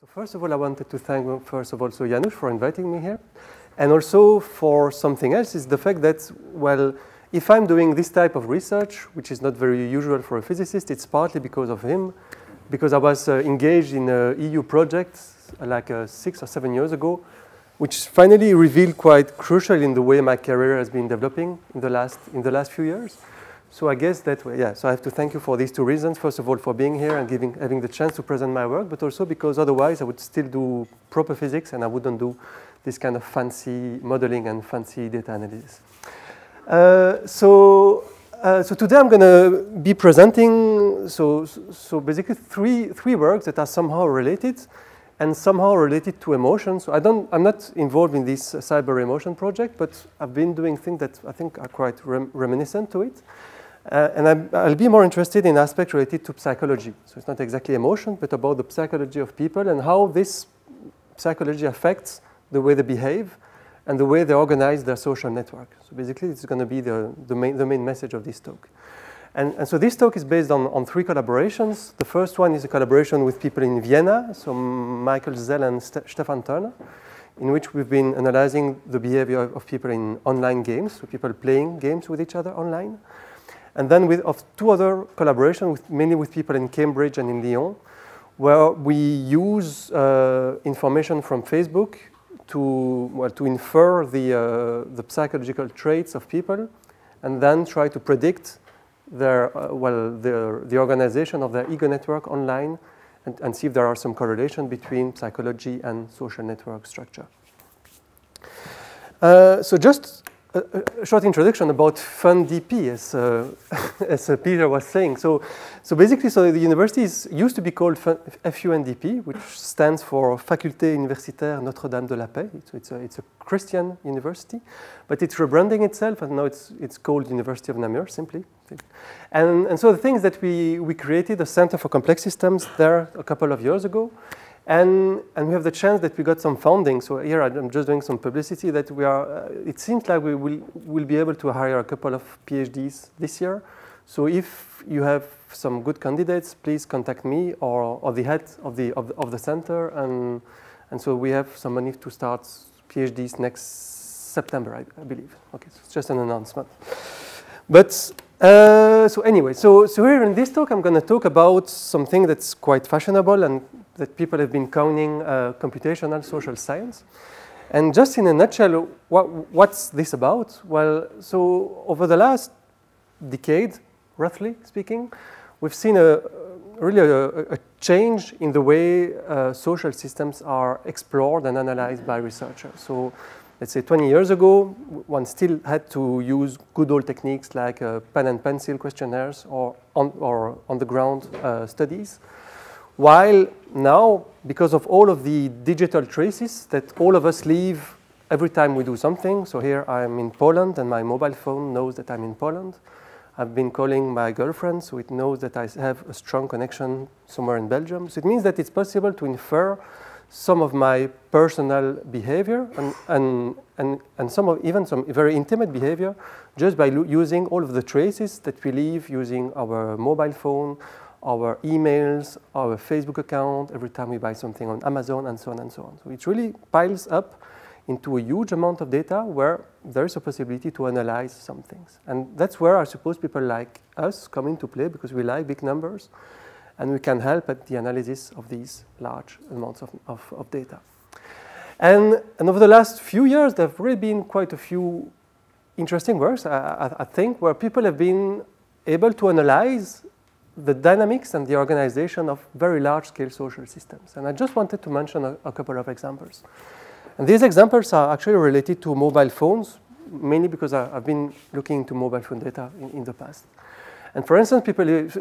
So first of all, I wanted to thank, first of all, Janusz for inviting me here. And also for something else is the fact that, well, if I'm doing this type of research, which is not very usual for a physicist, it's partly because of him, because I was engaged in an EU project like 6 or 7 years ago, which finally revealed quite crucial in the way my career has been developing in the last few years. So I guess that, yeah, so I have to thank you for these two reasons. First of all, for being here and having the chance to present my work, but also because otherwise I would still do proper physics and I wouldn't do this kind of fancy modeling and fancy data analysis. So today I'm going to be presenting, so basically three works that are somehow related and somehow related to emotion. So I'm not involved in this Cyberemotions project, but I've been doing things that I think are quite reminiscent to it. And I'll be more interested in aspects related to psychology. So it's not exactly emotion, but about the psychology of people and how this psychology affects the way they behave and the way they organize their social network. So basically, it's going to be the main message of this talk. And so this talk is based on 3 collaborations. The first one is a collaboration with people in Vienna, so Michael Zell and Stefan Turner, in which we've been analyzing the behavior of people in online games, so people playing games with each other online. And then of 2 other collaborations, mainly with people in Cambridge and in Lyon, where we use information from Facebook to infer the psychological traits of people, and then try to predict the organization of their ego network online, and see if there are some correlation between psychology and social network structure. So just a short introduction about FunDP, as Peter was saying. So basically, the university used to be called FUNDP, which stands for Faculté Universitaire Notre-Dame de la Paix. It's a Christian university, but it's rebranding itself, and now it's called University of Namur, simply. And so the thing is that we created a Center for Complex Systems there a couple of years ago. And we have the chance that we got some funding. So here I'm just doing some publicity that it seems like we will be able to hire a couple of PhDs this year. So if you have some good candidates, please contact me or the head of the center. And so we have some money to start PhDs next September, I believe. Okay, so it's just an announcement. But so anyway, so here in this talk, I'm going to talk about something that's quite fashionable and that people have been calling computational social science. And just in a nutshell, what's this about? Well, so over the last decade, roughly speaking, we've seen really a change in the way social systems are explored and analyzed by researchers. So let's say 20 years ago, one still had to use good old techniques like pen and pencil questionnaires or on-the-ground studies. While now, because of all of the digital traces that all of us leave every time we do something, so here I'm in Poland and my mobile phone knows that I'm in Poland. I've been calling my girlfriend, so it knows that I have a strong connection somewhere in Belgium. So it means that it's possible to infer some of my personal behavior and even some very intimate behavior just by using all of the traces that we leave using our mobile phone, our emails, our Facebook account, every time we buy something on Amazon, and so on and so on. So it really piles up into a huge amount of data where there is a possibility to analyze some things. And that's where I suppose people like us come into play, because we like big numbers, and we can help at the analysis of these large amounts of data. And over the last few years, there have really been quite a few interesting works, I think, where people have been able to analyze the dynamics and the organization of very large-scale social systems. And I just wanted to mention a couple of examples. And these examples are actually related to mobile phones, mainly because I've been looking into mobile phone data in the past. And for instance,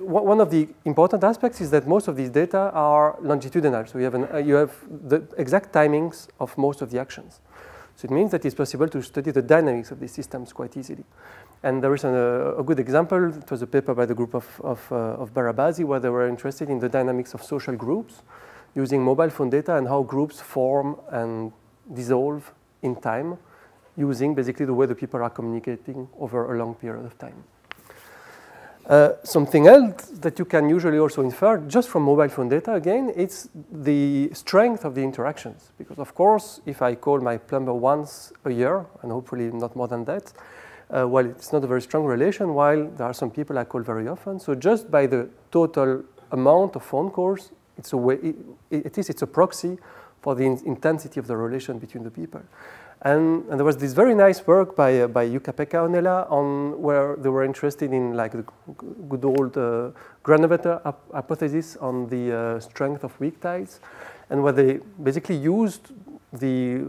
one of the important aspects is that most of these data are longitudinal. So you have the exact timings of most of the actions. So it means that it's possible to study the dynamics of these systems quite easily. And there is a good example. It was a paper by the group of Barabasi, where they were interested in the dynamics of social groups using mobile phone data and how groups form and dissolve in time using basically the way the people are communicating over a long period of time. Something else that you can usually also infer just from mobile phone data, again, it's the strength of the interactions. Because, of course, if I call my plumber once a year, and hopefully not more than that, well, it's not a very strong relation, while there are some people I call very often. So just by the total amount of phone calls, it's a way, it's a proxy for the intensity of the relation between the people. And there was this very nice work by Jukka-Pekka Onela on where they were interested in like the good old Granovetter hypothesis on the strength of weak ties, and where they basically used the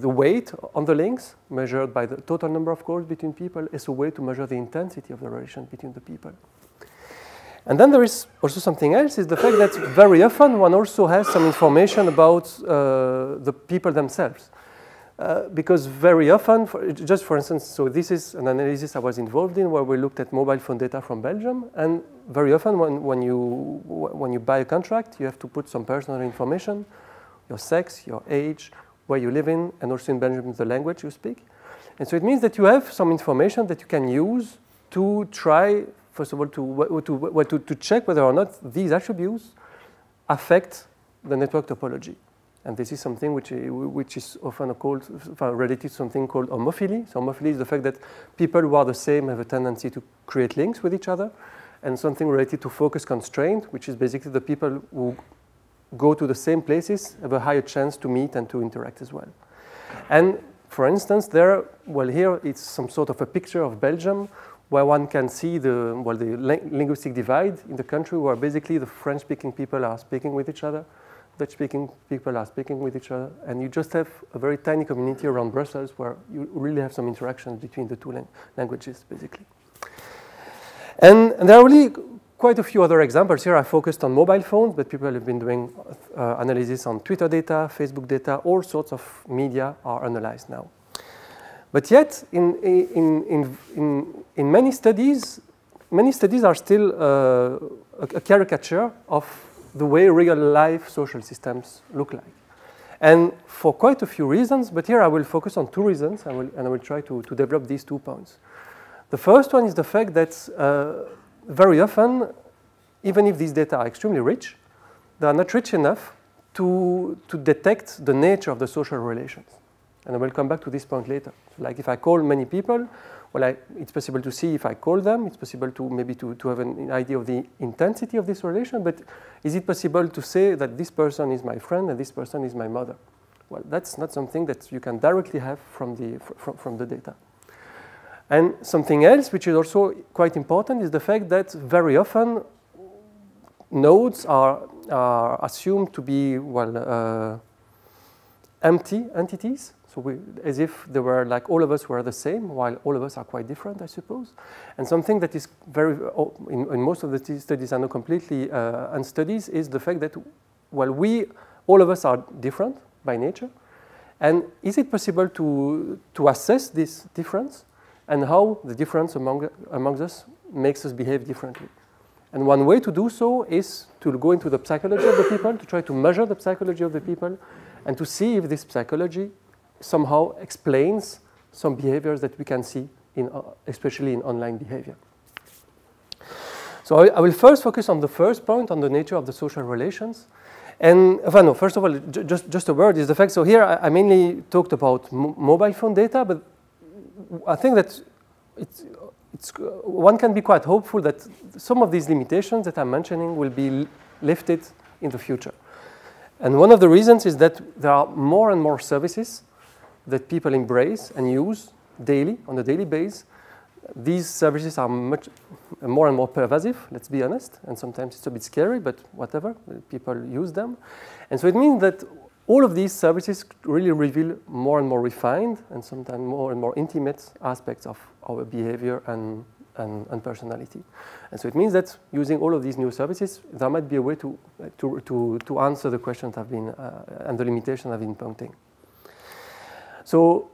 weight on the links measured by the total number of calls between people as a way to measure the intensity of the relation between the people. And then there is also something else, is the fact that very often one also has some information about the people themselves. Because very often, just for instance, so this is an analysis I was involved in where we looked at mobile phone data from Belgium, and very often when you buy a contract, you have to put some personal information, your sex, your age, where you live in, and also in Belgium the language you speak. And so it means that you have some information that you can use to try, first of all, to check whether or not these attributes affect the network topology. And this is something which is often called, related to something called homophily. So homophily is the fact that people who are the same have a tendency to create links with each other, and something related to focus constraint, which is basically the people who go to the same places have a higher chance to meet and to interact as well. And for instance, there, well, here it's some sort of a picture of Belgium where one can see the linguistic divide in the country, where basically the French-speaking people are speaking with each other, Dutch-speaking people are speaking with each other, and you just have a very tiny community around Brussels where you really have some interaction between the two languages, basically. And there are really quite a few other examples here. I focused on mobile phones, but people have been doing analysis on Twitter data, Facebook data, all sorts of media are analyzed now. But yet, in many studies are still a caricature of the way real-life social systems look like. And for quite a few reasons, but here I will focus on two reasons, and I will try to develop these 2 points. The first one is the fact that very often, even if these data are extremely rich, they are not rich enough to detect the nature of the social relations. And I will come back to this point later. Like if I call many people, well, it's possible to see if I call them. It's possible to maybe to have an idea of the intensity of this relation. But is it possible to say that this person is my friend and this person is my mother? Well, that's not something that you can directly have from the data. And something else, which is also quite important, is the fact that very often nodes are assumed to be, well, empty entities. So as if they were like all of us were the same, while all of us are quite different, I suppose. And something that is very, in most of the studies are not completely unstudied, is the fact that, well, all of us are different by nature. And is it possible to assess this difference and how the difference among us makes us behave differently? And one way to do so is to go into the psychology of the people, to try to measure the psychology of the people, and to see if this psychology somehow explains some behaviors that we can see, especially in online behavior. So I will first focus on the first point, on the nature of the social relations. And no, first of all, just a word is the fact. So here I mainly talked about mobile phone data, but I think that one can be quite hopeful that some of these limitations that I'm mentioning will be lifted in the future. And one of the reasons is that there are more and more services that people embrace and use daily, on a daily basis. These services are much more and more pervasive, let's be honest, and sometimes it's a bit scary, but whatever, people use them. And so it means that all of these services really reveal more and more refined and sometimes more and more intimate aspects of our behavior and personality. And so it means that using all of these new services, there might be a way to answer the questions I've been, and the limitations I've been pointing. So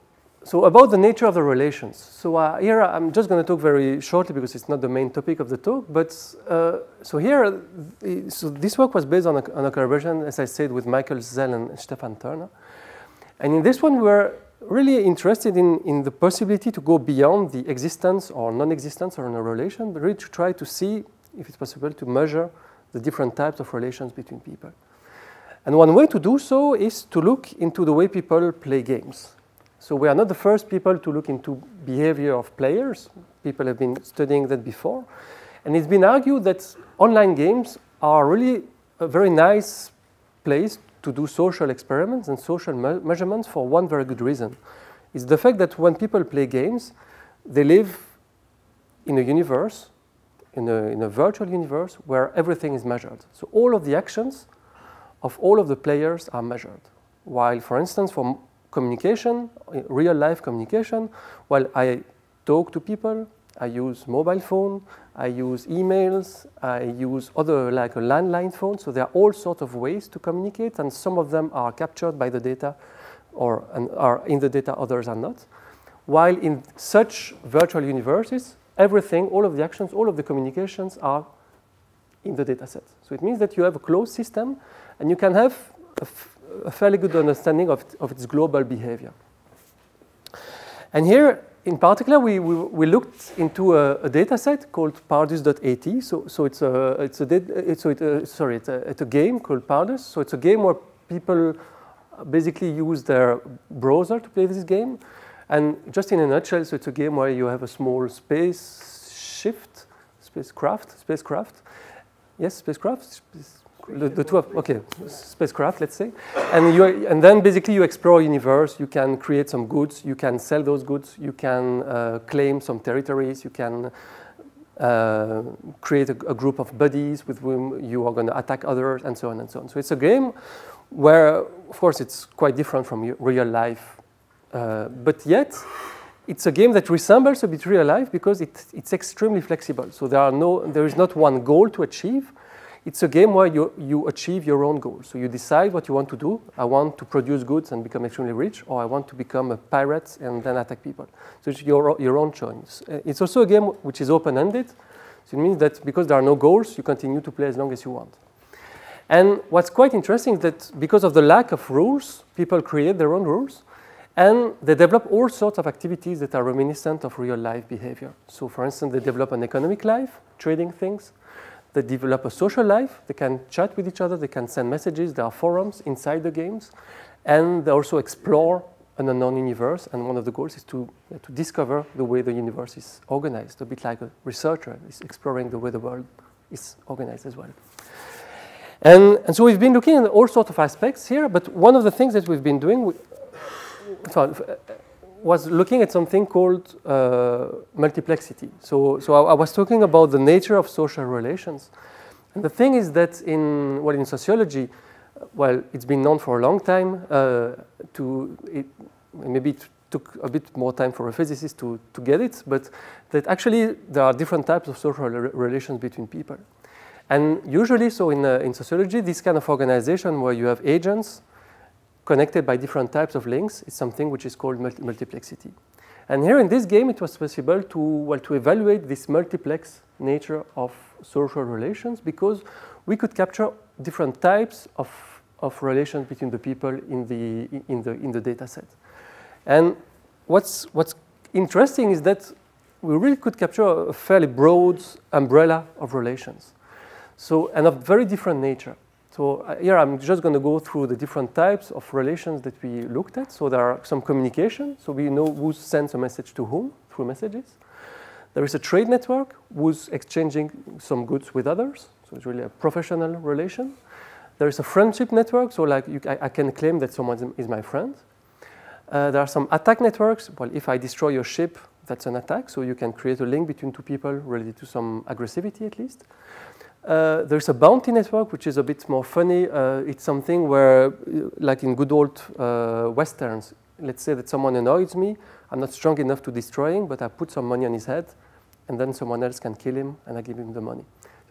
about the nature of the relations. So here I'm just going to talk very shortly because it's not the main topic of the talk. But so here, so this work was based on a collaboration, as I said, with Michael Zell and Stefan Turner. And in this one, we were really interested in the possibility to go beyond the existence or non-existence of a relation, but really to try to see if it's possible to measure the different types of relations between people. And one way to do so is to look into the way people play games. So we are not the first people to look into behavior of players. People have been studying that before. And it's been argued that online games are really a very nice place to do social experiments and social measurements for one very good reason. It's the fact that when people play games, they live in a universe, in a virtual universe, where everything is measured. So all of the actions of all of the players are measured. While, for instance, for communication, real-life communication, while I talk to people, I use mobile phone, I use emails, I use other, like a landline phone. So there are all sorts of ways to communicate, and some of them are captured by the data and are in the data, others are not. While in such virtual universes, everything, all of the actions, all of the communications are in the data set. So it means that you have a closed system, and you can have a fairly good understanding of its global behavior. And here, in particular, we looked into a data set called Pardus.at. So it's a game called Pardus. So it's a game where people basically use their browser to play this game. And just in a nutshell, so it's a game where you have a small spacecraft. Yes, spacecraft. The two of, okay, spacecraft, let's say. And then basically you explore a universe, you can create some goods, you can sell those goods, you can claim some territories, you can create a group of buddies with whom you are going to attack others, and so on and so on. So it's a game where, of course, it's quite different from real life, but yet it's a game that resembles a bit real life because it's extremely flexible. So there is not one goal to achieve. It's a game where you achieve your own goals. So you decide what you want to do. I want to produce goods and become extremely rich, or I want to become a pirate and then attack people. So it's your own choice. It's also a game which is open-ended. So it means that because there are no goals, you continue to play as long as you want. And what's quite interesting is that because of the lack of rules, people create their own rules, and they develop all sorts of activities that are reminiscent of real-life behavior. So for instance, they develop an economic life, trading things. They develop a social life. They can chat with each other. They can send messages. There are forums inside the games. And they also explore an unknown universe. And one of the goals is to discover the way the universe is organized, a bit like a researcher is exploring the way the world is organized as well. And so we've been looking at all sorts of aspects here. But one of the things that we've been doing was looking at something called multiplexity. So I was talking about the nature of social relations. And the thing is that in sociology, well, it's been known for a long time. Maybe it took a bit more time for a physicist to get it, but that actually there are different types of social relations between people. And usually, so in sociology, this kind of organization where you have agents connected by different types of links is something which is called multiplexity. And here in this game, it was possible to evaluate this multiplex nature of social relations because we could capture different types of relations between the people in the data set. And what's interesting is that we really could capture a fairly broad umbrella of relations, and of very different nature. So here I'm just going to go through the different types of relations that we looked at. So there are some communication. So we know who sends a message to whom through messages. There is a trade network who's exchanging some goods with others. So it's really a professional relation. There is a friendship network. So like I can claim that someone is my friend. There are some attack networks. Well, if I destroy your ship, that's an attack. So you can create a link between two people related to some aggressivity at least. There's a bounty network, which is a bit more funny. It's something where, like in good old Westerns, let's say that someone annoys me. I'm not strong enough to destroy him, but I put some money on his head, and then someone else can kill him, and I give him the money.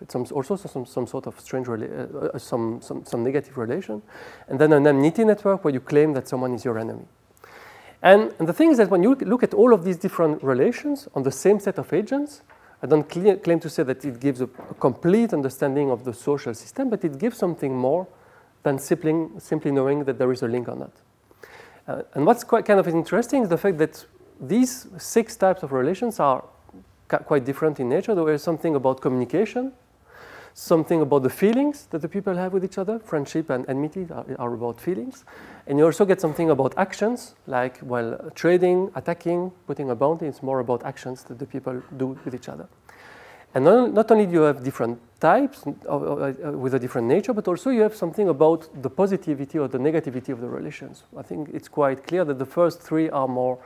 So it's also some sort of strange, some negative relation. And then an enmity network where you claim that someone is your enemy. And the thing is that when you look at all of these different relations on the same set of agents, I don't claim to say that it gives a complete understanding of the social system, but it gives something more than simply knowing that there is a link or not. And what's quite kind of interesting is the fact that these 6 types of relations are quite different in nature. There is something about communication, something about the feelings that the people have with each other. Friendship and enmity are about feelings. And you also get something about actions, like, well, trading, attacking, putting a bounty. It's more about actions that the people do with each other. And not only do you have different types with a different nature, but also you have something about the positivity or the negativity of the relations. I think it's quite clear that the first 3 are more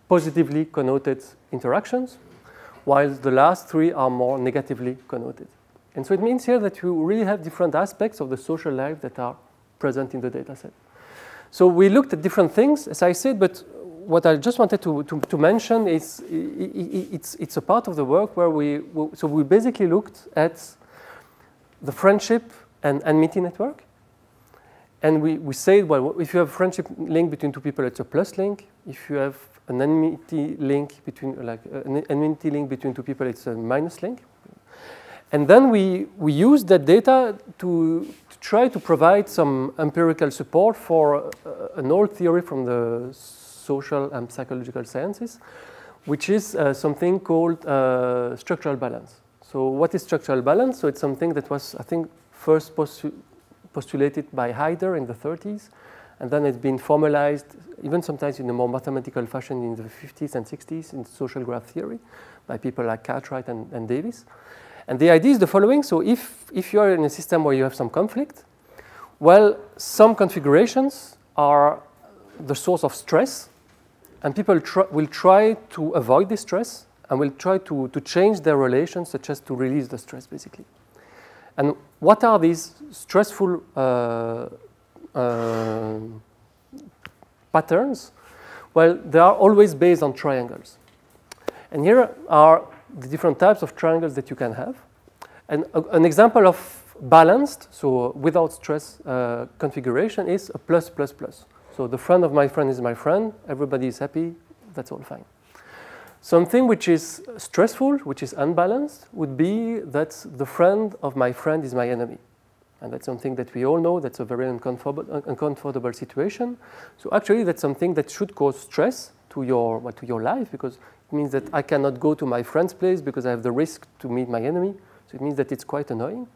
positively connoted interactions, while the last 3 are more negatively connoted. And so it means here that you really have different aspects of the social life that are present in the data set. So we looked at different things, as I said, but what I just wanted to mention is it's a part of the work where we basically looked at the friendship and enmity network. And we said, well, if you have a friendship link between 2 people, it's a plus link. If you have an enmity link between, an enmity link between 2 people, it's a minus link. And then we used that data to try to provide some empirical support for an old theory from the social and psychological sciences, which is something called structural balance. So what is structural balance? So it's something that was, I think, first postulated by Heider in the 30s, and then it's been formalized, even sometimes in a more mathematical fashion in the 50s and 60s in social graph theory by people like Cartwright and Davis. And the idea is the following. So if you are in a system where you have some conflict, well, some configurations are the source of stress, and people will try to avoid this stress and will try to change their relations, such as to release the stress, basically. And what are these stressful patterns? Well, they are always based on triangles. And here are the different types of triangles that you can have. And an example of balanced, so without stress configuration is a plus, plus, plus. So the friend of my friend is my friend, everybody is happy, that's all fine. Something which is stressful, which is unbalanced, would be that the friend of my friend is my enemy. And that's something that we all know, that's a very uncomfortable situation. So actually that's something that should cause stress to your life, because it means that I cannot go to my friend's place because I have the risk to meet my enemy. So it means that it's quite annoying.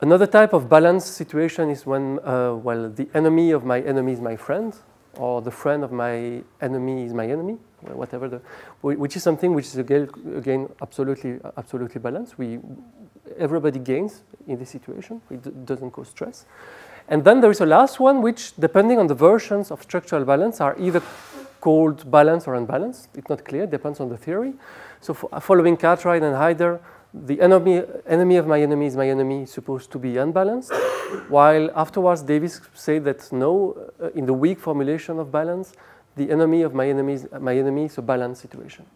Another type of balanced situation is when, well, the enemy of my enemy is my friend, or the friend of my enemy is my enemy, or whatever, which is something which is again absolutely balanced. Everybody gains in this situation. It doesn't cause stress. And then there is a last one, which, depending on the versions of structural balance, are either called balanced or unbalanced. It's not clear, it depends on the theory. So following Cartwright and Heider, the enemy of my enemy is supposed to be unbalanced, while afterwards Davis said that no, in the weak formulation of balance, the enemy of my enemy is a balanced situation.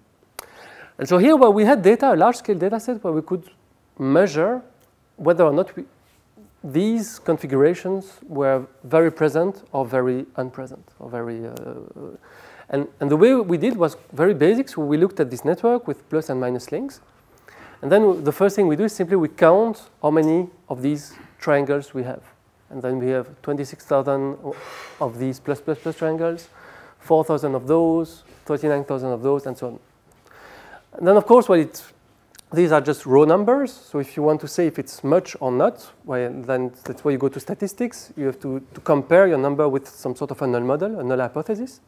And so here, where we had data, a large-scale data set, where we could measure whether or not these configurations were very present or very unpresent, or very. And the way we did was very basic. So we looked at this network with plus and minus links. And then the first thing we do is simply we count how many of these triangles we have. And then we have 26,000 of these plus, plus, plus triangles, 4,000 of those, 39,000 of those, and so on. And then, of course, these are just raw numbers. So if you want to say if it's much or not, well, then that's why you go to statistics. You have to compare your number with some sort of a null model, a null hypothesis.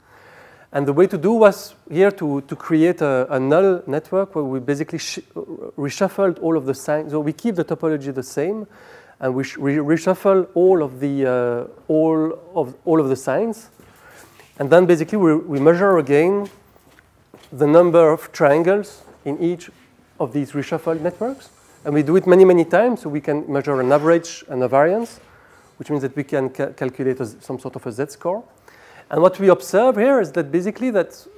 And the way to do was here to create a null network where we basically reshuffled all of the signs. So we keep the topology the same, and we reshuffle all of the signs. And then basically we measure again the number of triangles in each of these reshuffled networks. And we do it many, many times, so we can measure an average and a variance, which means that we can calculate some sort of a Z-score. And what we observe here is that basically these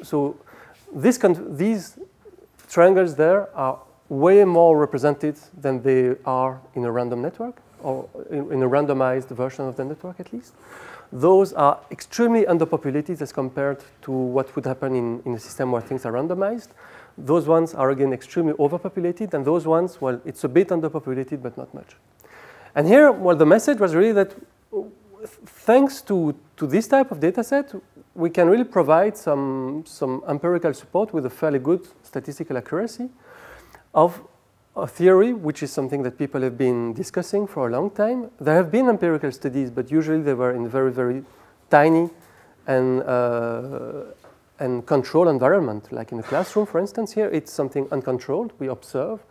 triangles there are way more represented than they are in a random network, or in a randomized version of the network at least. Those are extremely underpopulated as compared to what would happen in a system where things are randomized. Those ones are again extremely overpopulated, and those ones, well, it's a bit underpopulated, but not much. And here, well, the message was really that thanks to to this type of data set, we can really provide some empirical support with a fairly good statistical accuracy of a theory, which is something that people have been discussing for a long time. There have been empirical studies, but usually they were in very, very tiny and controlled environment. Like in a classroom, for instance, here it's something uncontrolled. We observe,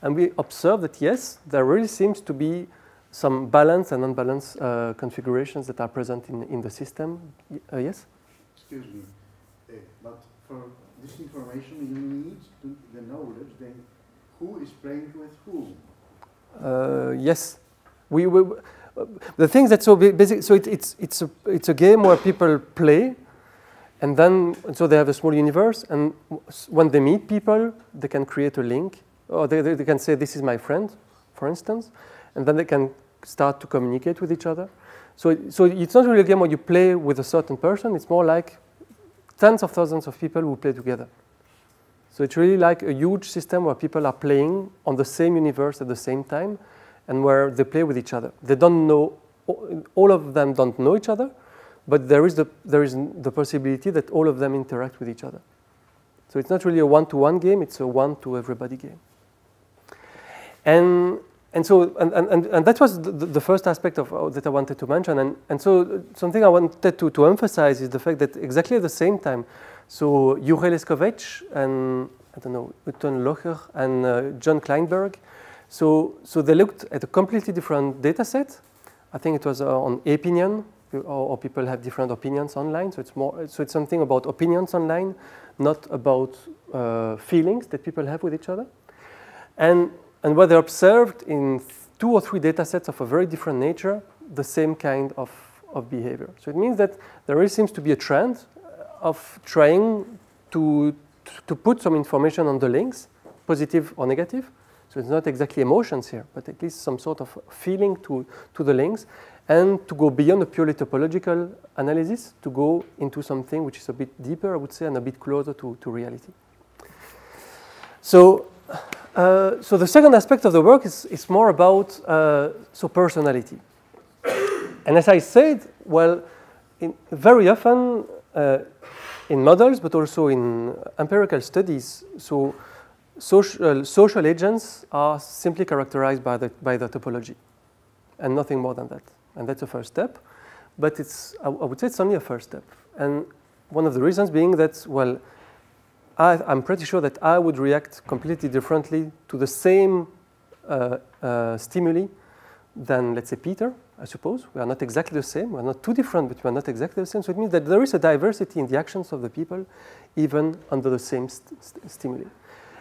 and we observe that yes, there really seems to be some balanced and unbalanced configurations that are present in the system. Yes? Excuse me, but for this information you need the knowledge then who is playing with who? Yes. The things that so basic. So it's a game where people play, and then so they have a small universe, and when they meet people, they can create a link, or they can say this is my friend, for instance, and then they can start to communicate with each other. So it's not really a game where you play with a certain person. It's more like tens of thousands of people who play together. So it's really like a huge system where people are playing on the same universe at the same time, and where they play with each other. They don't know, all of them don't know each other, but there is the possibility that all of them interact with each other. So it's not really a one-to-one game, it's a one-to-everybody game. And that was the first aspect of that I wanted to mention. And so something I wanted to emphasize is the fact that exactly at the same time, so Jure Leskovec and, I don't know, Uton Locher and John Kleinberg, so they looked at a completely different data set. I think it was on opinion, or people have different opinions online. So it's something about opinions online, not about feelings that people have with each other. And what they observed in 2 or 3 data sets of a very different nature, the same kind of behavior. So it means that there really seems to be a trend of trying to put some information on the links, positive or negative. So it's not exactly emotions here, but at least some sort of feeling to the links, and to go beyond a purely topological analysis, to go into something which is a bit deeper, I would say, and a bit closer to reality. So the second aspect of the work is more about personality. And as I said, well, very often in models, but also in empirical studies, so social agents are simply characterized by the topology, and nothing more than that. And that's the first step. But I would say it's only a first step. And one of the reasons being that, well, I'm pretty sure that I would react completely differently to the same stimuli than, let's say, Peter, I suppose. We are not exactly the same. We're not too different, but we're not exactly the same. So it means that there is a diversity in the actions of the people, even under the same stimuli.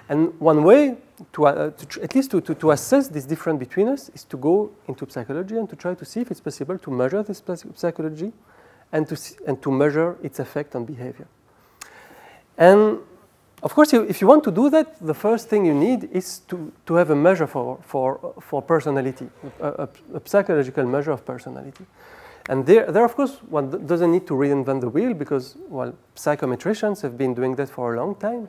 And one way, at least to assess this difference between us, is to go into psychology and to try to see if it's possible to measure this psychology and to measure its effect on behavior. And of course, if you want to do that, the first thing you need is to have a measure for personality, a psychological measure of personality. And there, of course, one doesn't need to reinvent the wheel because, well, psychometricians have been doing that for a long time.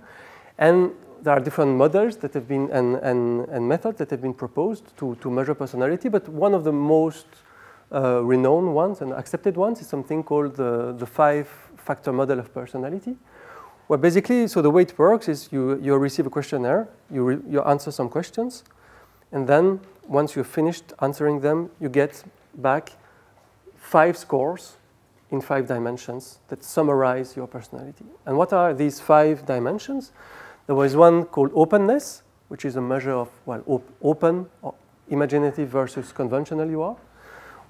And there are different models that have been, and methods that have been proposed to measure personality, but one of the most renowned ones and accepted ones is something called the 5-factor model of personality. Well, basically, so the way it works is you receive a questionnaire, you answer some questions, and then once you've finished answering them, you get back 5 scores in 5 dimensions that summarize your personality. And what are these 5 dimensions? There was one called openness, which is a measure of, well, open, or imaginative versus conventional you are.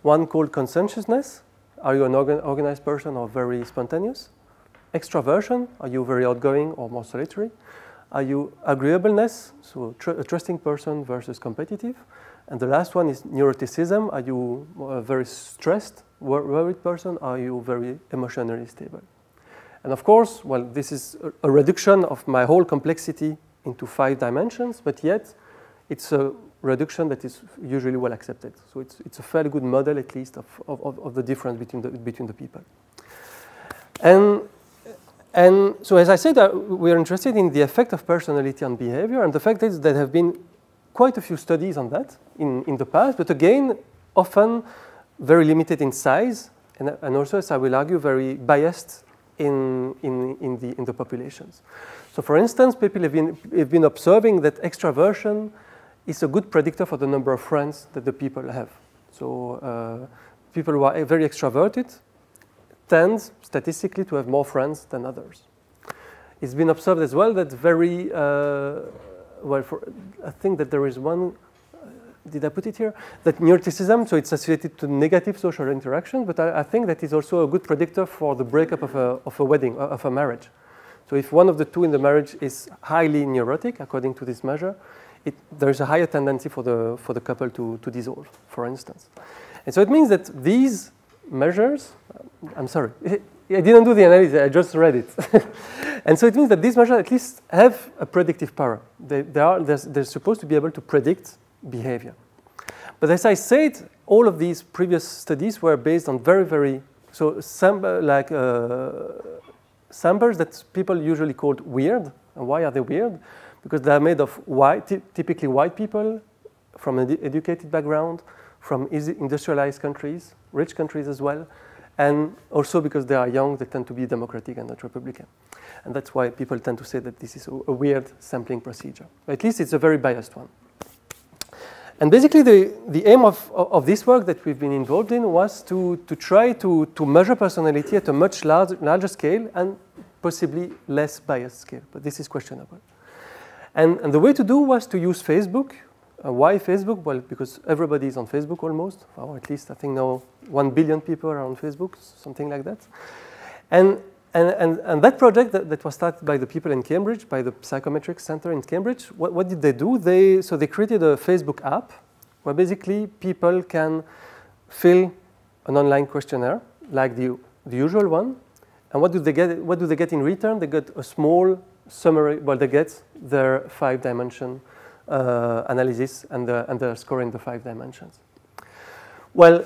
One called conscientiousness. Are you an organized person or very spontaneous? Extraversion. Are you very outgoing or more solitary? Are you agreeableness? So a trusting person versus competitive. And the last one is neuroticism. Are you a very stressed, worried person? Are you very emotionally stable? And of course, well, this is a reduction of my whole complexity into 5 dimensions, but yet it's a reduction that is usually well accepted. So it's a fairly good model, at least, of the difference between the people. And so, as I said, we are interested in the effect of personality on behavior, and the fact is there have been quite a few studies on that in the past, but again, often very limited in size and also, as I will argue, very biased in the populations. So for instance, people have been observing that extraversion is a good predictor for the number of friends that the people have. So people who are very extroverted tend statistically to have more friends than others. It's been observed as well that I think that there is one, did I put it here? That neuroticism, so it's associated to negative social interaction, but I think that is also a good predictor for the breakup of a wedding, of a marriage. So if one of the two in the marriage is highly neurotic, according to this measure, there is a higher tendency for the couple to dissolve, for instance. And so it means that these measures, I'm sorry, I didn't do the analysis, I just read it. And so it means that these measures at least have a predictive power. They're supposed to be able to predict behavior. But as I said, all of these previous studies were based on very, samples that people usually called weird. And why are they weird? Because they are made of typically white people from an educated background, from industrialized countries, rich countries as well, and also because they are young, they tend to be democratic and not Republican. And that's why people tend to say that this is a weird sampling procedure. At least it's a very biased one. And basically the aim of this work that we've been involved in was to try to measure personality at a much larger scale and possibly less biased scale, but this is questionable. And the way to do was to use Facebook. Why Facebook? Well, because everybody is on Facebook almost, or at least I think now 1 billion people are on Facebook, something like that. And that project that was started by the people in Cambridge, by the Psychometric Center in Cambridge, what did they do? They created a Facebook app where basically people can fill an online questionnaire like the usual one. And what do they get? What do they get in return? They get a small summary. Well, they get their 5-dimension analysis and the score in the 5 dimensions. Well,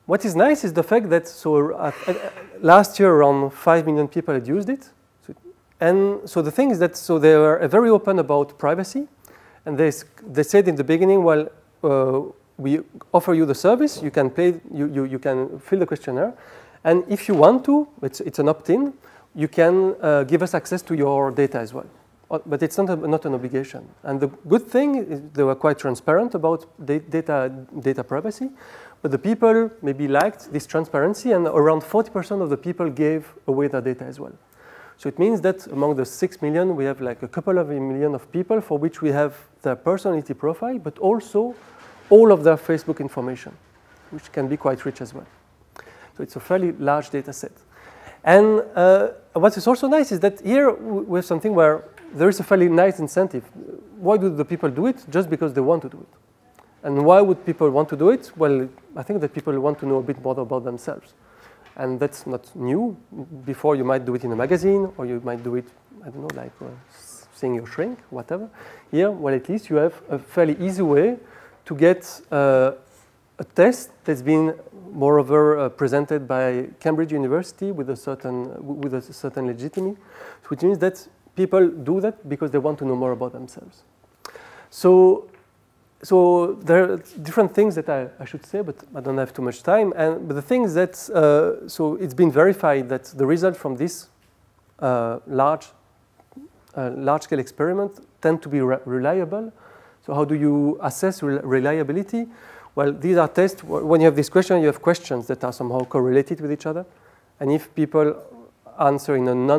what is nice is the fact that last year around 5 million people had used it. And so the thing is that they were very open about privacy. And they said in the beginning, well, we offer you the service. You can pay. You can fill the questionnaire. And if you want to, it's an opt-in, you can give us access to your data as well. But it's not an obligation. And the good thing is they were quite transparent about data privacy. But the people maybe liked this transparency, and around 40% of the people gave away their data as well. So it means that among the 6 million, we have like a couple of million of people for which we have their personality profile, but also all of their Facebook information, which can be quite rich as well. So it's a fairly large data set. And what is also nice is that here we have something where there is a fairly nice incentive. Why do the people do it? Just because they want to do it. And why would people want to do it? Well, I think that people want to know a bit more about themselves. And that's not new. Before you might do it in a magazine, or you might do it, I don't know, like seeing your shrink, whatever. Here, well, at least you have a fairly easy way to get a test that's been moreover presented by Cambridge University with a certain legitimacy, which means that people do that because they want to know more about themselves. So there are different things that I should say, but I don't have too much time. But the thing is that so it's been verified that the result from this large-scale experiment tend to be reliable. So how do you assess reliability? Well, these are tests. When you have this question, you have questions that are somehow correlated with each other. And if people answer in an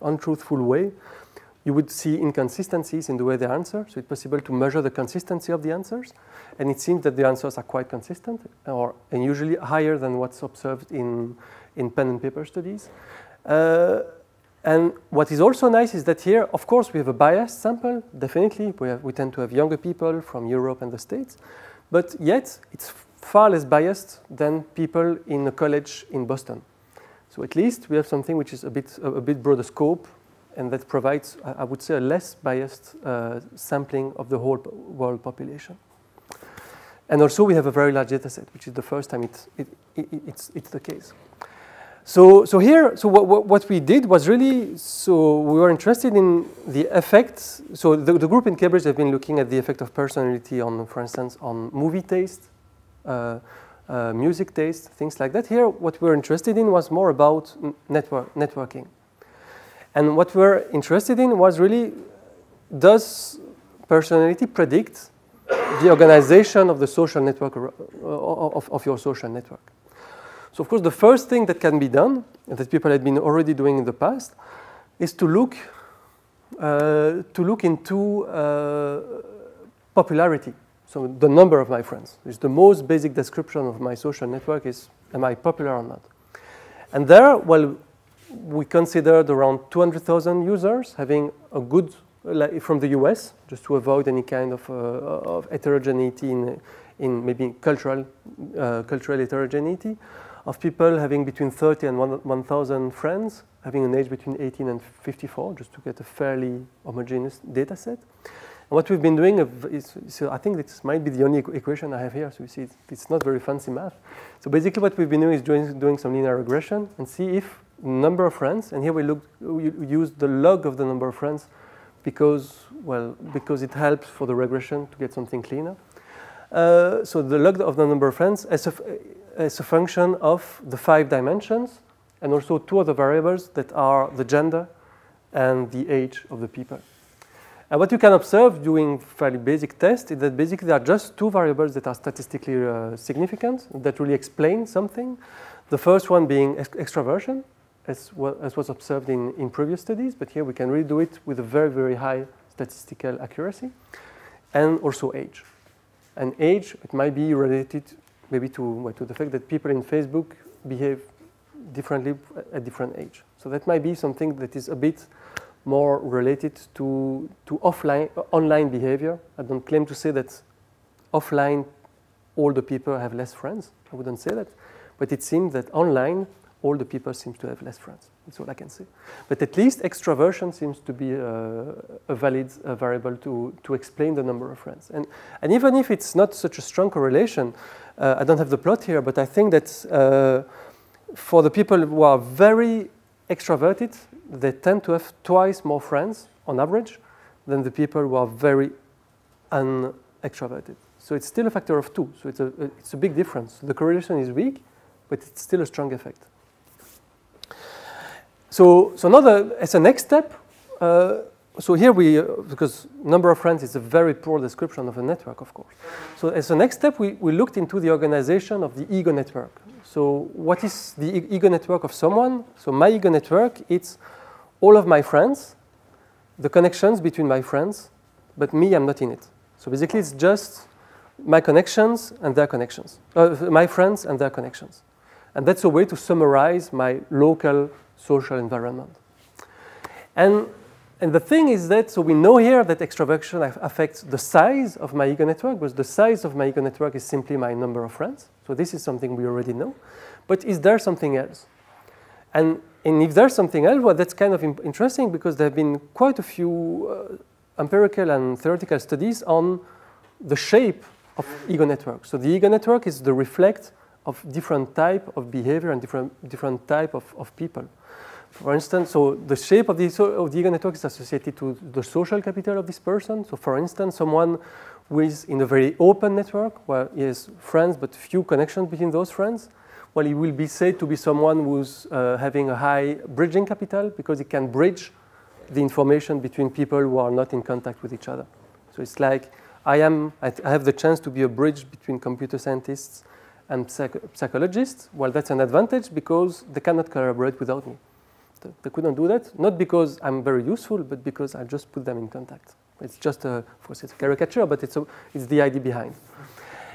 untruthful way, you would see inconsistencies in the way they answer. So it's possible to measure the consistency of the answers. And it seems that the answers are quite consistent, and usually higher than what's observed in pen and paper studies. And what is also nice is that here, of course, we have a biased sample, definitely. We tend to have younger people from Europe and the States. But yet, it's far less biased than people in a college in Boston. So at least we have something which is a bit broader scope, and that provides, I would say, a less biased sampling of the whole world population. And also, we have a very large data set, which is the first time it's the case. So what we did was really, we were interested in the effects. So the group in Cambridge have been looking at the effect of personality on, for instance, on movie taste, music taste, things like that. Here, what we're interested in was more about networking. And what we're interested in was really, does personality predict the organization of the social network, of your social network? So of course, the first thing that can be done, and that people had been already doing in the past, is to look into popularity. So the number of my friends is the most basic description of my social network is, am I popular or not? And there, well, we considered around 200,000 users having a good, like from the US, just to avoid any kind of heterogeneity in maybe cultural heterogeneity, of people having between 30 and 1,000 friends, having an age between 18 and 54, just to get a fairly homogeneous data set. And what we've been doing is, so I think this might be the only equation I have here, so you see it's not very fancy math. So basically what we've been doing is doing some linear regression and see if number of friends, and here we use the log of the number of friends because it helps for the regression to get something cleaner. So the log of the number of friends as a function of the 5 dimensions and also 2 other variables that are the gender and the age of the people. And what you can observe doing fairly basic tests is that basically there are just 2 variables that are statistically significant, that really explain something. The first one being extraversion, as was observed in previous studies, but here we can really do it with a very, very high statistical accuracy, and also age. And age, it might be related maybe to the fact that people in Facebook behave differently at different age. So that might be something that is a bit more related to online behavior. I don't claim to say that offline all the people have less friends. I wouldn't say that. But it seems that online all the people seem to have less friends. That's all I can say. But at least extraversion seems to be a valid variable to explain the number of friends. And even if it's not such a strong correlation, I don't have the plot here, but I think that for the people who are very extroverted, they tend to have twice more friends on average than the people who are very unextroverted. So it's still a factor of 2. So it's a big difference. The correlation is weak, but it's still a strong effect. So now as a next step, so here because number of friends is a very poor description of a network, of course. So as a next step, we looked into the organization of the ego network. So what is the ego network of someone? So my ego network, it's all of my friends, the connections between my friends, but me, I'm not in it. So basically, it's just my connections and their connections, my friends and their connections. And that's a way to summarize my local social environment. And the thing is that, so we know here that extraversion affects the size of my ego network, because the size of my ego network is simply my number of friends. So this is something we already know. But is there something else? And if there's something else, well, that's kind of interesting, because there have been quite a few empirical and theoretical studies on the shape of ego networks. So the ego network is the reflect of different type of behavior and different type of people. For instance, so the shape of the ego network is associated to the social capital of this person. So for instance, someone who is in a very open network, where he has friends but few connections between those friends, well, he will be said to be someone who's having a high bridging capital, because he can bridge the information between people who are not in contact with each other. So it's like I have the chance to be a bridge between computer scientists and psychologists. Well, that's an advantage because they cannot collaborate without me. They couldn't do that, not because I'm very useful, but because I just put them in contact. It's just of course, it's a caricature, but it's the idea behind.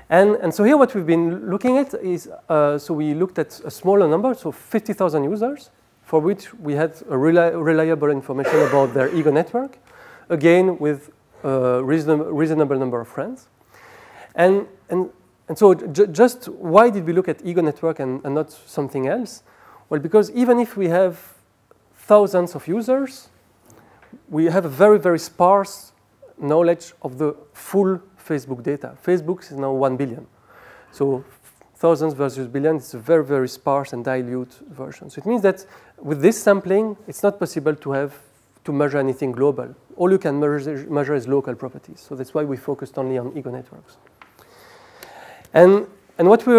And so here what we've been looking at is, so we looked at a smaller number, so 50,000 users, for which we had a reliable information about their ego network, again with a reasonable number of friends. And so just why did we look at ego network and not something else? Well, because even if we have thousands of users, we have a very, very sparse knowledge of the full Facebook data. Facebook is now 1 billion. So thousands versus billion is a very, very sparse and dilute version. So it means that with this sampling, it's not possible to measure anything global. All you can measure is local properties. So that's why we focused only on ego networks. And And what we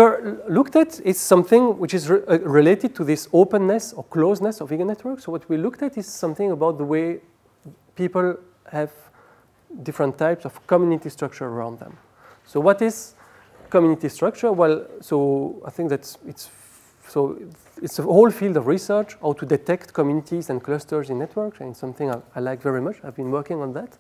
looked at is something which is related to this openness or closeness of ego-networks. So what we looked at is something about the way people have different types of community structure around them. So what is community structure? Well, so I think that it's a whole field of research, how to detect communities and clusters in networks, and it's something I like very much. I've been working on that.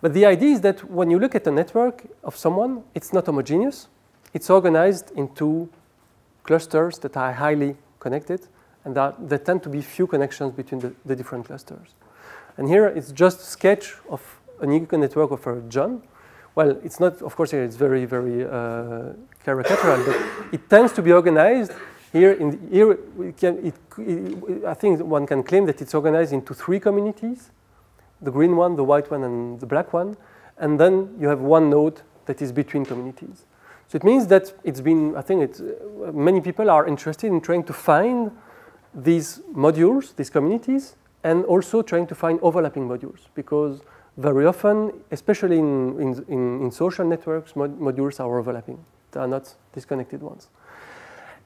But the idea is that when you look at a network of someone, it's not homogeneous. It's organized into clusters that are highly connected, and there tend to be few connections between the different clusters. And here it's just a sketch of an ego network of a John. Well, it's not, of course, here it's very, very caricatural, but it tends to be organized. Here, I think one can claim that it's organized into 3 communities: the green one, the white one, and the black one. And then you have one node that is between communities. So it means that many people are interested in trying to find these modules, these communities, and also trying to find overlapping modules, because very often, especially in social networks, modules are overlapping. They are not disconnected ones.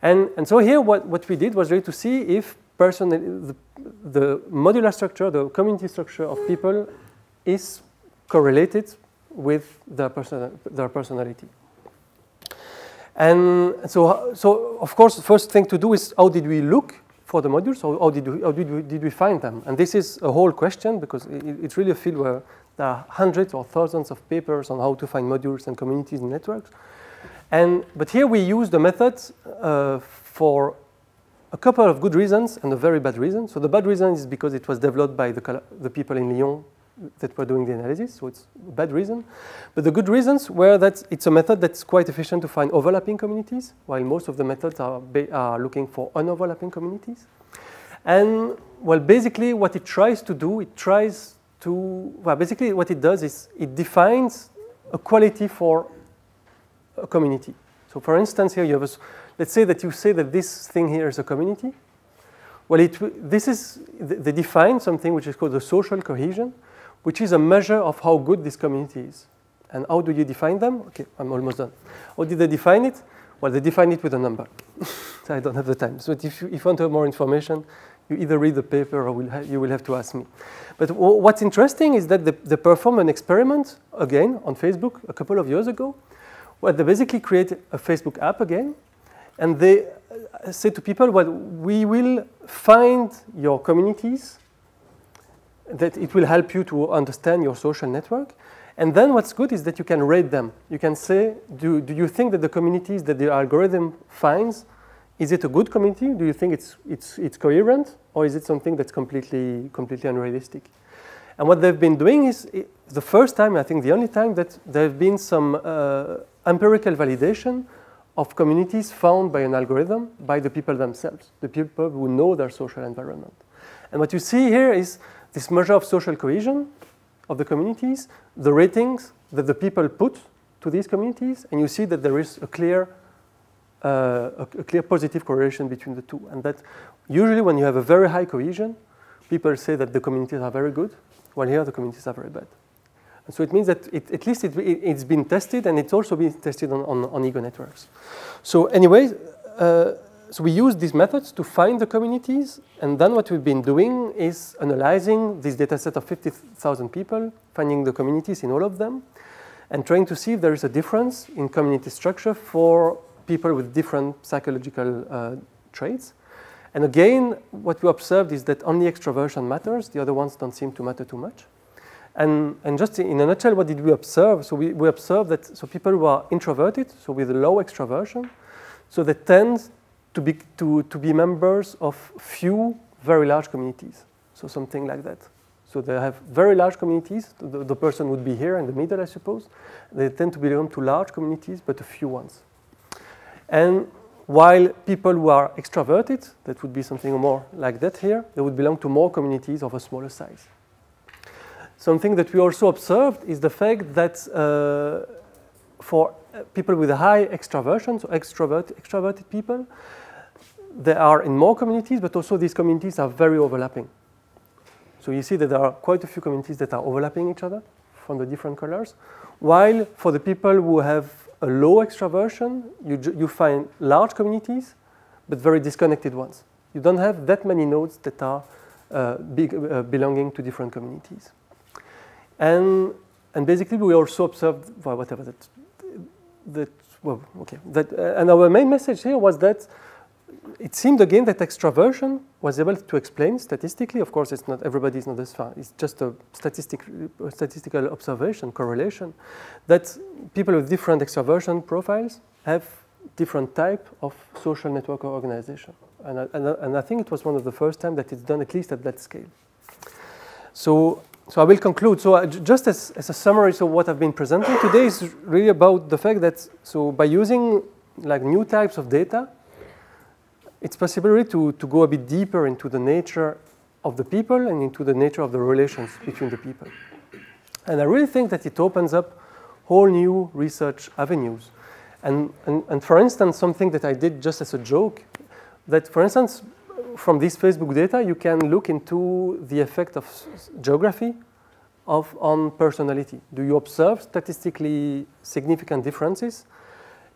And so here what we did was really to see if the modular structure, the community structure of people is correlated with their personality. And so of course, the first thing to do is how did we look for the modules? How did we find them? And this is a whole question, because it's really a field where there are hundreds or thousands of papers on how to find modules and communities in networks. But here we use the method for a couple of good reasons and a very bad reason. So the bad reason is because it was developed by the people in Lyon that were doing the analysis, so it's a bad reason. But the good reasons were that it's a method that's quite efficient to find overlapping communities, while most of the methods are looking for unoverlapping communities. And well, basically what it tries to do, basically what it does is it defines a quality for a community. So for instance, here you have let's say that you say that this thing here is a community. Well, they define something which is called the social cohesion, which is a measure of how good this community is. And how do you define them? Okay, I'm almost done. How did they define it? Well, they define it with a number. So I don't have the time. So if you want to have more information, you either read the paper or you will have to ask me. But what's interesting is that they performed an experiment, again, on Facebook a couple of years ago, where they basically created a Facebook app again, and they said to people, well, we will find your communities, that it will help you to understand your social network. And then what's good is that you can rate them. You can say, do you think that the communities that the algorithm finds, is it a good community? Do you think it's coherent? Or is it something that's completely unrealistic? And what they've been doing is, the first time, I think the only time, that there have been some empirical validation of communities found by an algorithm by the people themselves, the people who know their social environment. And what you see here is this measure of social cohesion of the communities, the ratings that the people put to these communities, and you see that there is a clear positive correlation between the two. And that usually when you have a very high cohesion, people say that the communities are very good, while here the communities are very bad. And so it means that at least it's been tested, and it's also been tested on ego networks. So anyway, so we use these methods to find the communities, and then what we've been doing is analyzing this data set of 50,000 people, finding the communities in all of them, and trying to see if there is a difference in community structure for people with different psychological traits. And again, what we observed is that only extraversion matters. The other ones don't seem to matter too much. And just in a nutshell, what did we observe? So we observed that people who are introverted, so with a low extraversion, so they tend to be members of few very large communities. So something like that. So they have very large communities. The person would be here in the middle, I suppose. They tend to belong to large communities, but a few ones. And while people who are extraverted, that would be something more like that here, they would belong to more communities of a smaller size. Something that we also observed is the fact that for people with a high extraversion, so extroverted people, they are in more communities, but also these communities are very overlapping. So you see that there are quite a few communities that are overlapping each other from the different colors, while for the people who have a low extraversion, you find large communities, but very disconnected ones. You don't have that many nodes that are belonging to different communities. And basically, we also observed, well, whatever and our main message here was that it seemed again that extraversion was able to explain statistically. Of course, it's not everybody is not as far. It's just a statistical observation, correlation, that people with different extraversion profiles have different type of social network or organization. And I think it was one of the first time that it's done at least at that scale. So I will conclude. So just as a summary, so what I've been presenting today is really about the fact that so by using like new types of data, it's possible really to go a bit deeper into the nature of the people and into the nature of the relations between the people. And I really think that it opens up whole new research avenues. And for instance, something that I did just as a joke, that for instance, from this Facebook data, you can look into the effect of geography on personality. Do you observe statistically significant differences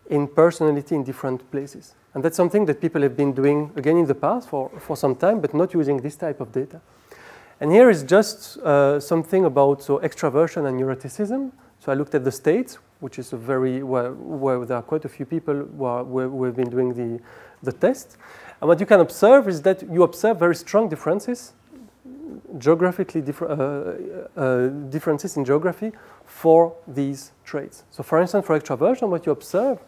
in personality in different places? And that's something that people have been doing, again, in the past for some time, but not using this type of data. And here is just something about extraversion and neuroticism. So I looked at the States, which is a very, where there are quite a few people who have been doing the test. And what you can observe is that you observe very strong differences, geographically differences in geography for these traits. So for instance, for extraversion, what you observe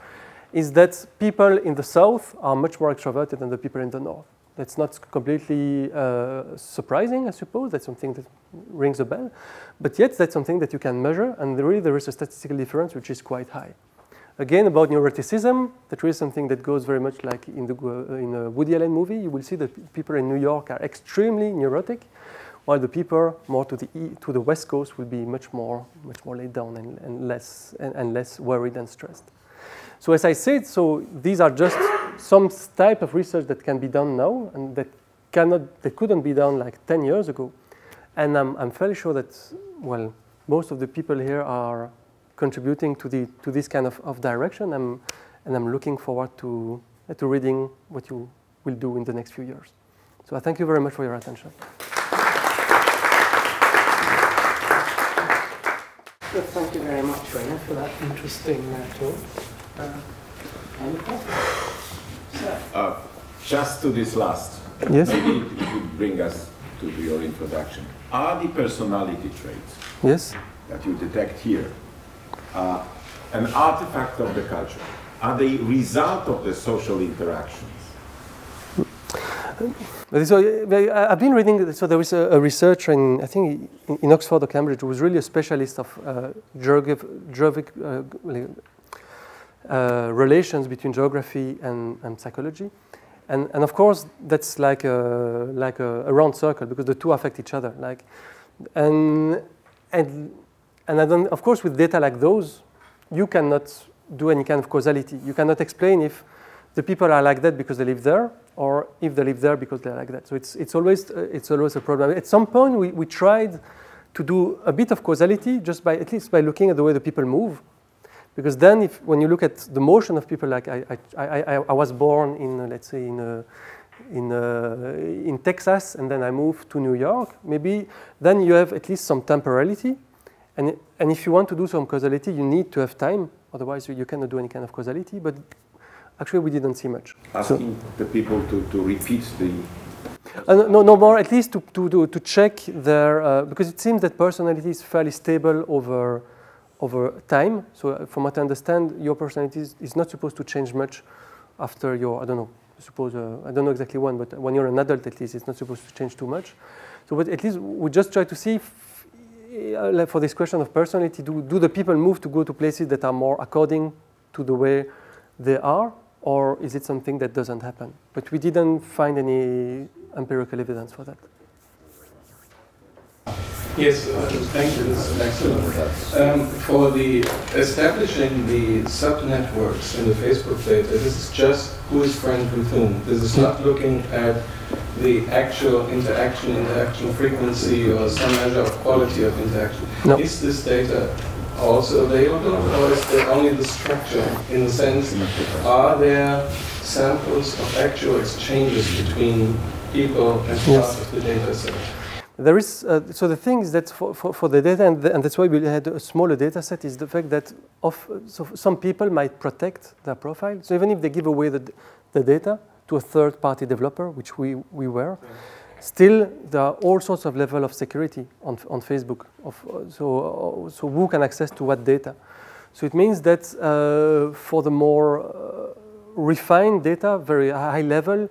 is that people in the south are much more extroverted than the people in the north. That's not completely surprising, I suppose. That's something that rings a bell. But yet, that's something that you can measure, and really there is a statistical difference which is quite high. Again, about neuroticism, that is something that goes very much like in a Woody Allen movie. You will see that people in New York are extremely neurotic, while the people more to the West Coast will be much more laid down and less worried and stressed. So as I said, so these are just some type of research that can be done now and that couldn't be done like 10 years ago. And I'm fairly sure that, well, most of the people here are contributing to this kind of direction. And I'm looking forward to reading what you will do in the next few years. So I thank you very much for your attention. Well, thank you very much, Renaud, for that interesting talk. Just to this last, yes? Maybe it would bring us to your introduction. Are the personality traits yes? that you detect here an artifact of the culture? Are they result of the social interactions? So I've been reading, so there was a researcher I think in Oxford or Cambridge who was really a specialist of relations between geography and psychology. And of course, that's like a round circle because the two affect each other. And I don't, of course, with data like those, you cannot do any kind of causality. You cannot explain if the people are like that because they live there, or if they live there because they're like that. So it's always a problem. At some point, we tried to do a bit of causality just at least by looking at the way the people move. Because then, when you look at the motion of people, like I was born in, let's say, in Texas, and then I moved to New York. Maybe then you have at least some temporality, and if you want to do some causality, you need to have time. Otherwise, you cannot do any kind of causality. But actually, we didn't see much. Asking the people to repeat the. No more. At least to check their because it seems that personality is fairly stable over time. So from what I understand, your personality is not supposed to change much after your, I don't know, I don't know exactly when, but when you're an adult at least, it's not supposed to change too much. So but at least we just try to see, like for this question of personality, do the people move to go to places that are more according to the way they are, or is it something that doesn't happen? But we didn't find any empirical evidence for that. Yes, thank you. This is excellent. For the establishing the subnetworks in the Facebook data, this is just who is friends with whom. This is not looking at the actual interaction frequency, or some measure of quality of interaction. No. Is this data also available, or is there only the structure? In the sense, are there samples of actual exchanges between people as part of the data set? There is, so the thing is that for the data, and that's why we had a smaller data set, is the fact that so some people might protect their profile. So even if they give away the data to a third-party developer, which we were, still there are all sorts of level of security on Facebook. So who can access to what data? So it means that for the more refined data, very high level,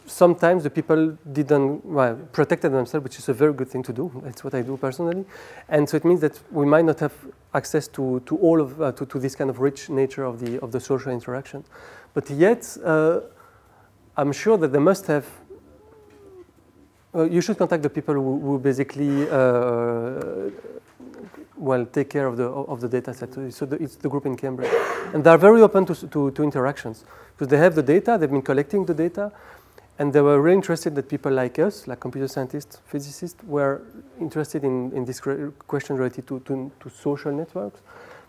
sometimes the people didn't protected themselves, which is a very good thing to do. That's what I do personally, and so it means that we might not have access to all of to this kind of rich nature of the social interaction. But yet, I'm sure that they must have. You should contact the people who basically take care of the data set. So it's the group in Cambridge, and they're very open to interactions because they have the data. They've been collecting the data. And they were really interested that people like us, like computer scientists, physicists, were interested in this question related to social networks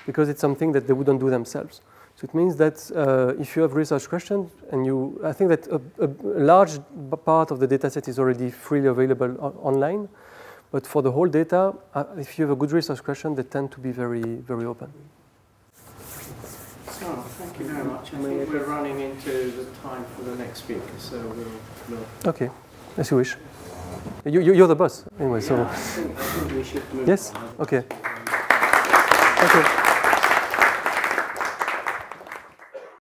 because it's something that they wouldn't do themselves. So it means that if you have research questions, and I think that a large part of the data set is already freely available online, but for the whole data, if you have a good research question, they tend to be very, very open. So, thank you very much. And we're running into the time for the next speaker, so we'll Okay, as you wish. You're the boss, anyway. Yeah, So I think we should move yes, on. okay. Thank you.